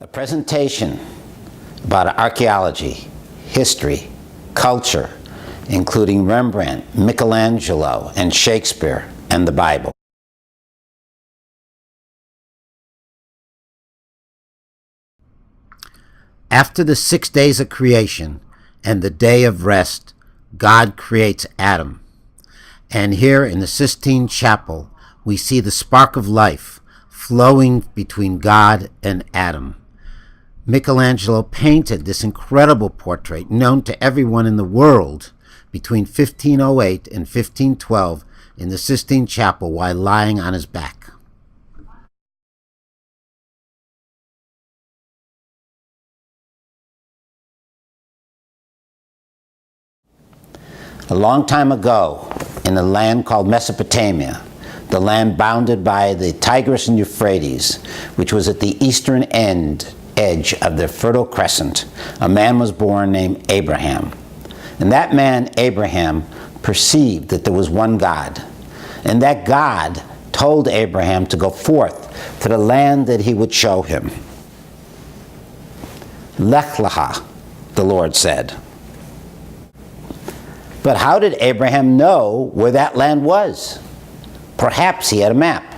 A presentation about archaeology, history, culture, including Rembrandt, Michelangelo, and Shakespeare, and the Bible. After the 6 days of creation and the day of rest, God creates Adam. And here in the Sistine Chapel, we see the spark of life flowing between God and Adam. Michelangelo painted this incredible portrait known to everyone in the world between 1508 and 1512 in the Sistine Chapel while lying on his back. A long time ago, in a land called Mesopotamia, the land bounded by the Tigris and Euphrates, which was at the eastern edge of the Fertile Crescent, a man was born named Abraham. And that man, Abraham, perceived that there was one God. And that God told Abraham to go forth to the land that he would show him. Lech lecha, the Lord said. But how did Abraham know where that land was? Perhaps he had a map.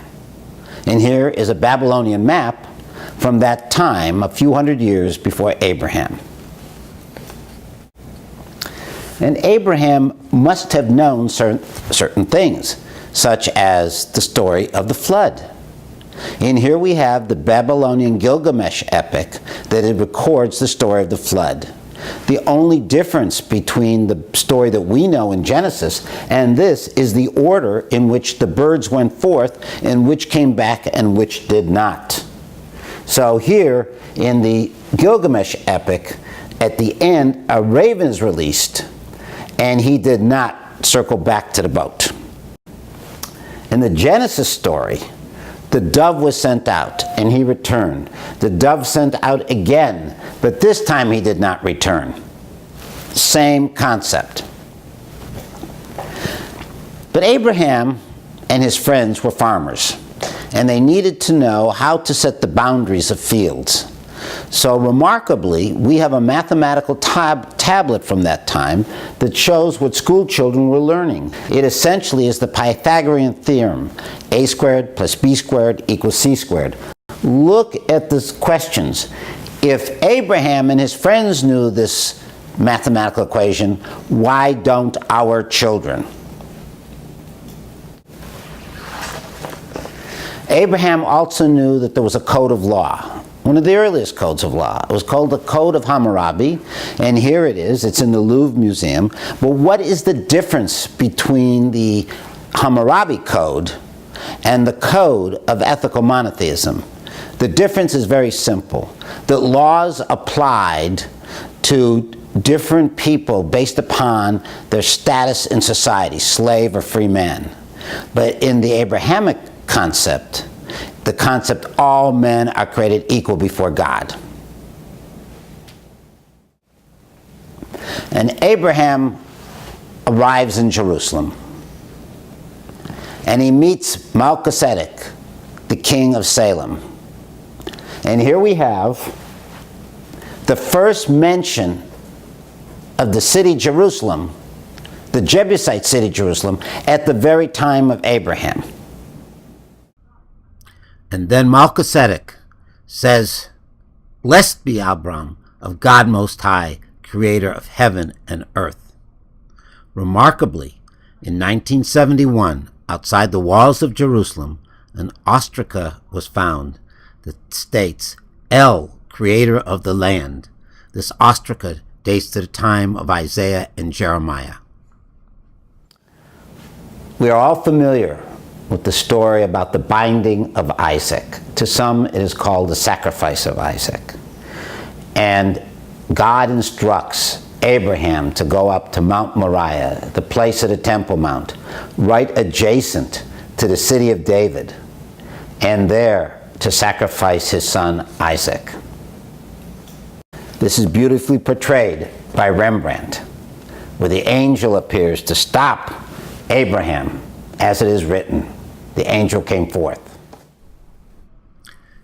And here is a Babylonian map from that time, a few hundred years before Abraham. And Abraham must have known certain things, such as the story of the flood. And here we have the Babylonian Gilgamesh epic that it records the story of the flood. The only difference between the story that we know in Genesis and this is the order in which the birds went forth and which came back and which did not. So here in the Gilgamesh epic, at the end, a raven is released and he did not circle back to the boat. In the Genesis story, the dove was sent out and he returned. The dove sent out again, but this time he did not return. Same concept. But Abraham and his friends were farmers, and they needed to know how to set the boundaries of fields. So remarkably, we have a mathematical tablet from that time that shows what school children were learning. It essentially is the Pythagorean theorem, a squared plus b squared equals c squared. Look at the questions. If Abraham and his friends knew this mathematical equation, why don't our children? Abraham also knew that there was a code of law. One of the earliest codes of law. It was called the Code of Hammurabi, and here it is. It's in the Louvre Museum. But what is the difference between the Hammurabi Code and the Code of Ethical Monotheism? The difference is very simple. The laws applied to different people based upon their status in society, slave or free man. But in the Abrahamic concept, the concept all men are created equal before God. And Abraham arrives in Jerusalem and he meets Melchizedek, the king of Salem. And here we have the first mention of the city Jerusalem, the Jebusite city Jerusalem, at the very time of Abraham. And then Melchizedek says, "Blessed be Abram of God Most High, creator of heaven and earth." Remarkably, in 1971, outside the walls of Jerusalem, an ostraca was found that states, "El, creator of the land." This ostraca dates to the time of Isaiah and Jeremiah. We are all familiar with the story about the binding of Isaac. To some, it is called the sacrifice of Isaac. And God instructs Abraham to go up to Mount Moriah, the place of the Temple Mount, right adjacent to the city of David, and there to sacrifice his son Isaac. This is beautifully portrayed by Rembrandt, where the angel appears to stop Abraham, as it is written. The angel came forth.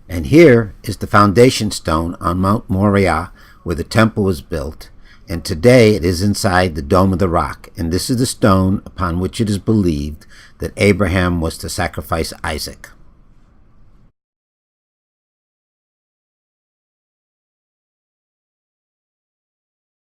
And here is the foundation stone on Mount Moriah where the temple was built, and today it is inside the Dome of the Rock, and this is the stone upon which it is believed that Abraham was to sacrifice Isaac.